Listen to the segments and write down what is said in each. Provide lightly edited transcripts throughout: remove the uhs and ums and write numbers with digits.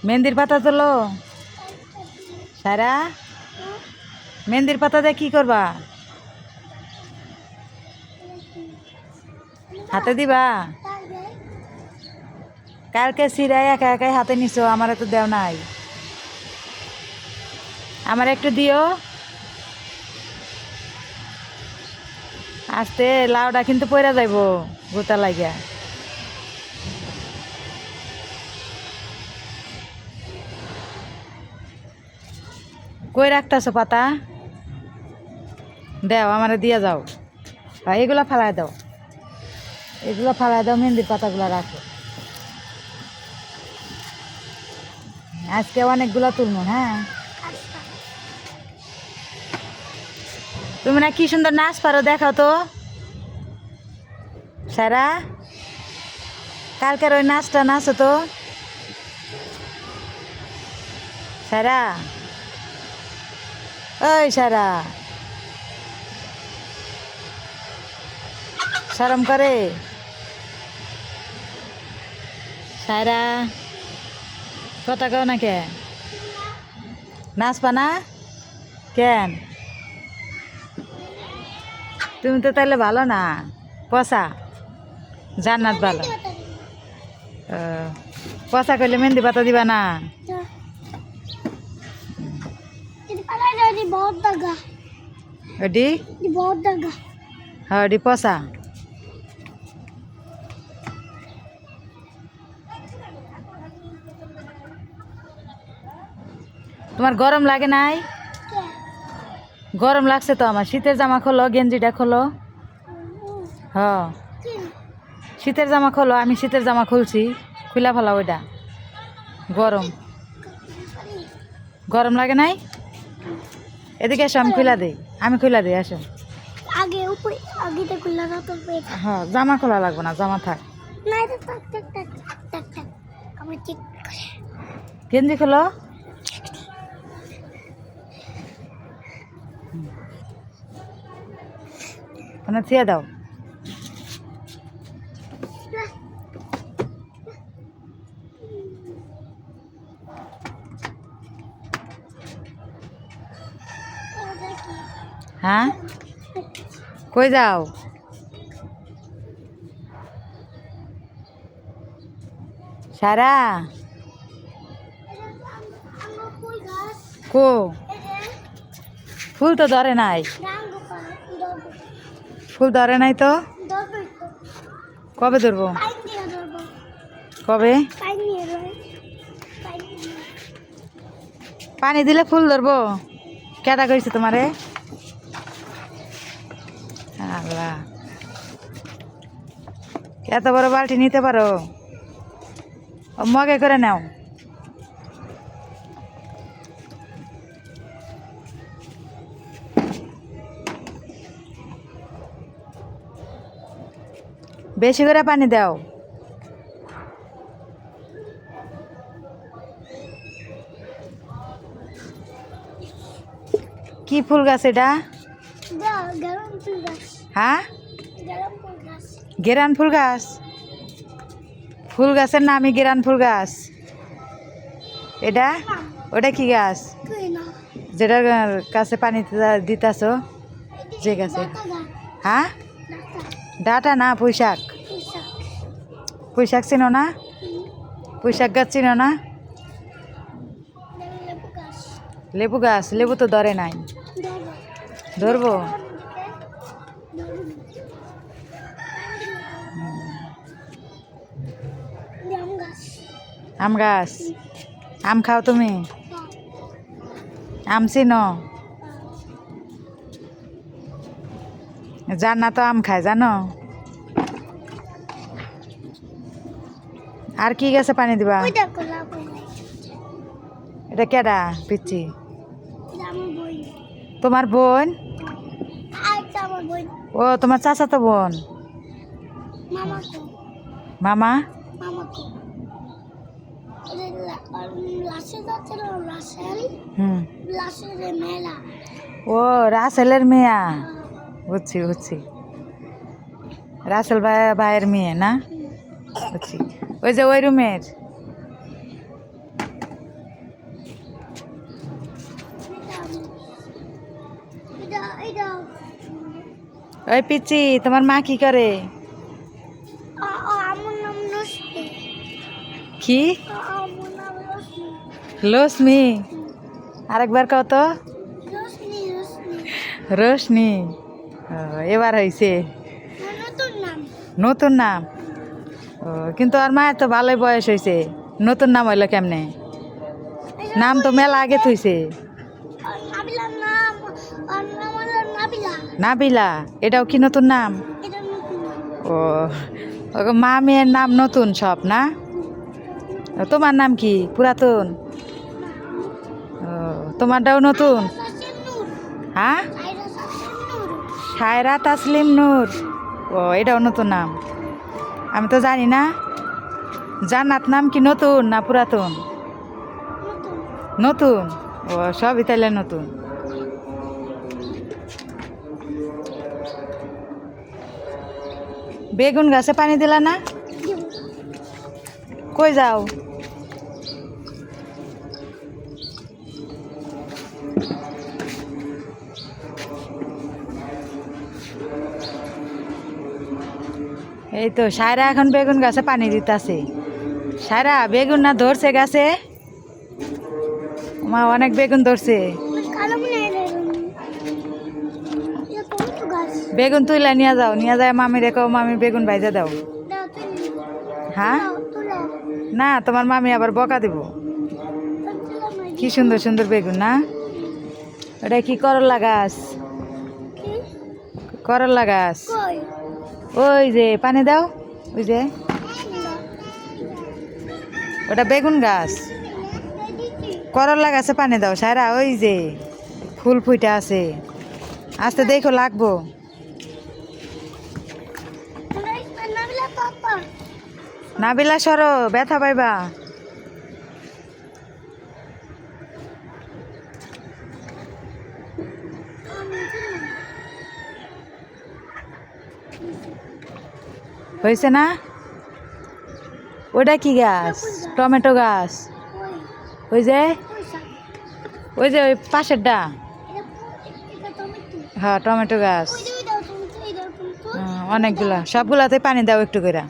মেহেন্দির পাতা তোলো সারা। মেহেন্দির পাতা দিয়ে কি করবা? হাতে দিবা? কালকে সিরাই একা একাই হাতে নিছো, আমার তো দেও নাই। আমার একটু দিও। আস্তে, লাউটা কিন্তু পড়া যাইব গোতা লাগিয়া। কই রাখতেছো পাতা? দেও, আমার দিয়ে যাও। এগুলা ফালাই দাও, এগুলো ফালাই দাও, মেহেন্দির পাতাগুলো রাখো। আজকে অনেকগুলো তুলবো। হ্যাঁ, তুমি না কি সুন্দর নাচ পারো, দেখাও তো সারা। কালকের ওই নাচটা নাচো তো সারা। ওই সারা, শরম করে সারা? কথা কও না কে? নাচবা না কেন? তুমি তো তাহলে ভালো না, পচা। জান্নাত ভালো। পচা করলে মেহেন্দি পাতা দিবা না? ওডি হ্যাঁ, ওডি পচা। তোমার গরম লাগে নাই? গরম লাগছে তো আমার। শীতের জামা খোলো, গেঞ্জিটা খোলো। হ্যাঁ, শীতের জামা খোলো। আমি শীতের জামা খুলছি, খুলা ফেলা ওইটা। গরম গরম লাগে নাই? এদিকে আসো, আমি খুলা দিই, আমি খুলা দিই, আসো। হ্যাঁ, জামা খোলা লাগবে না, জামা থাক। গেঞ্জি খোলো। মানে থিয়ে দাও। হ্যাঁ, কই যাও? সারা কো? ফুল তো ধরে নাই। ফুল ধরে নাই তো? কবে ধরবো? কবে? পানি দিলে ফুল ধরবো? কেটা কইছে তোমারে? আল্লাহ, এত বড় বালতি নিতে পারো? মগে করে নাও। বেশি করে পানি দাও। কি ফুল গাছ এটা? হ্যাঁ, গেরান ফুল গাছ। ফুল গাছের নামই গেরান ফুল গাছ। এটা ওটা কি গাছ যেটার কাছে পানি দিতাছ? যে গাছে? হ্যাঁ, ডাটা না, পুঁইশাক। পুঁইশাক চিনো না? পুঁইশাক গাছ চিনো না? লেবু গাছ। লেবু তো ধরে নাই। ধরবো? আম গাছ। আম খাও তুমি? আম চিনো? জান্নাত তো আম খায়, জানো? আর কি গাছে পানি দিবা? এটা কেডা পিচ্ছি? তোমার বোন? ও, তোমার চাচা তো বোন। মামা? ও, রাসেলের মেয়া। বুঝছি বুঝছি, রাসেল ভাইয়ের মেয়ে না? বুঝছি, ওই যে ওই রুমের। ওই পিচ্ছি, তোমার মা কি করে? আমার নাম রশ্মি। কি? আমার নাম রশ্মি। লক্ষ্মী? আরেকবার কও তো। রশ্মি রশ্মি। রোশনি। ও, এবার হয়েছে। নতুন নাম। নতুন নাম? ও, কিন্তু আর মায়ের তো ভালোই বয়স হয়েছে, নতুন নাম হইলো কেমনে? নাম তো মেলা আগে থইছে। নাবিলার নাম, ওর নাম হলো নাবিলা। নাবিলা? এটাও কি নতুন নাম? এটা নতুন নাম। ও, ওগো মা মেয়ের নাম নতুন সব না? ও, তোমার নাম কি পুরাতন? ও, তোমারটাও নতুন? সাসিম নূর। হ্যাঁ, আইরা সাসিম নূর। সায়রা তাসলিম নূর। ও, এটাও নতুন নাম? আমি তো জানি না। জান্নাত নাম কি নতুন না পুরাতন? নতুন। নতুন? ও, সবই তাইলে নতুন। বেগুন গাছে পানি দিলা না? দিব। কই যাও? এই তো সায়রা এখন বেগুন গাছে পানি দিতেছে। সায়রা, বেগুন না ধরছে গাছে? মা অনেক বেগুন ধরছে। কালো মনে হয় এটা টমেটো গাছ। বেগুন তুইলা নিয়ে যাও, নিয়ে যায় মামি রেখো, মামি বেগুন ভাইজা দাও। দাও তুলি। হ্যাঁ, তুলো। না তোমার মামি আবার বকা দিব। কি সুন্দর সুন্দর বেগুন না? ওটা কি করলা গাছ? কি? করলা গাছ। কই? ওই যে পানি দাও, ওই যে ওটা বেগুন গাছ। করলা গাছে পানি দাও সারা, ওই যে ফুল ফুইটা আছে। আস্তে দেখো লাগবো। নাবিলা পাপা। নাবিলা সরো, ব্যথা পাইবা। হয়েছে না? ওটা কি গাছ? টমেটো গাছ? ওই যে ওই যে ওই পাশেরটা? হ্যাঁ, টমেটো গাছ। অনেকগুলা, সবগুলাতে পানি দাও একটু করে।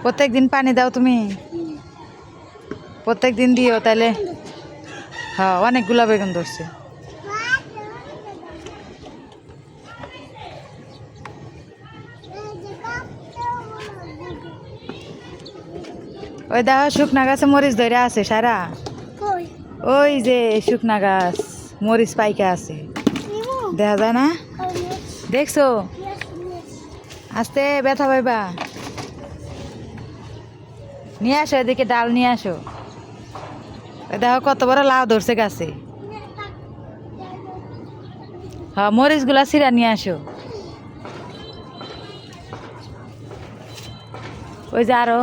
প্রত্যেক দিন পানি দাও তুমি? প্রত্যেক দিন দিও তাইলে? হ্যাঁ, অনেকগুলা বেগুন ধরছে। ওই দেখো শুকনা গাছে মরিচ ধরে আছে সারা। ওই যে শুকনা গাছ, মরিচ পাইকা আছে, দেখা যায় না? দেখছো? আস্তে, ব্যথা পাইবা। নিয়ে আসো এদিকে, ডাল নিয়ে আসো। দেখো কত বড় লাউ ধরছে গাছে। হ্যাঁ, মরিচগুলা ছিঁড়া নিয়ে আসো। ওই যে আরো।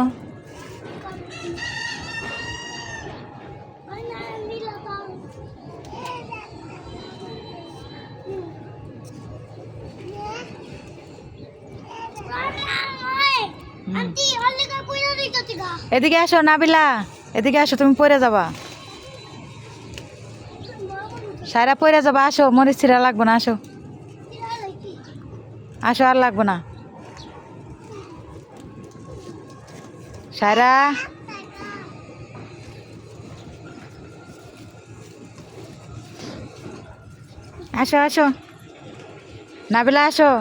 এদিকে আসো নাবিলা, এদিকে আসো, তুমি পড়ে যাবা। সারা পড়ে যাবা, আসো, মরিচ ছিঁড়া লাগবো না, আসো আসো, আর লাগবো না। সারা, আসো আসো, নাবিলা আসো।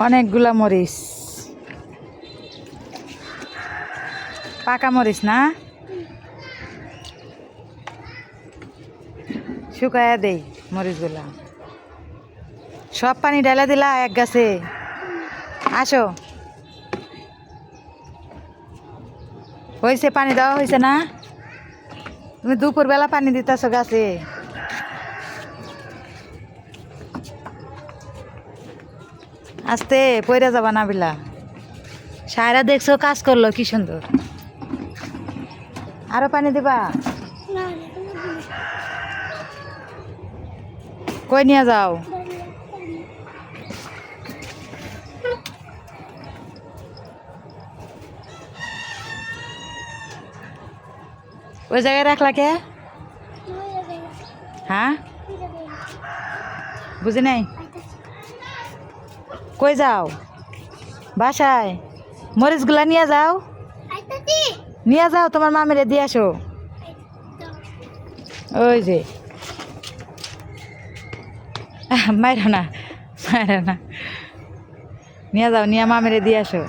অনেকগুলা মরিচ, পাকা মরিচ না? শুকায়া দেই মরিচগুলা। সব পানি ঢেলে দিলা এক গাছে? আসো, হয়েছে, পানি দেওয়া হয়েছে না? তুমি দুপুরবেলা পানি দিতেছো গাছে? আস্তে, পইরা যাবা নাবিলা। সায়রা দেখছো কাজ করলো কি সুন্দর। আরো পানি দিবা? কই নিয়ে যাও? ওই জায়গায় রাখলা কে? হ্যাঁ, বুঝি নাই। কই যাও? বাসায় মরিচগুলা নিয়ে যাও, নিয়ে যাও, তোমার মামিরে দিয়ে আসো। ওই যে মাইরো না, মাইরো না, নিয়ে যাও, নিয়ে মামিরে দিয়ে আসো।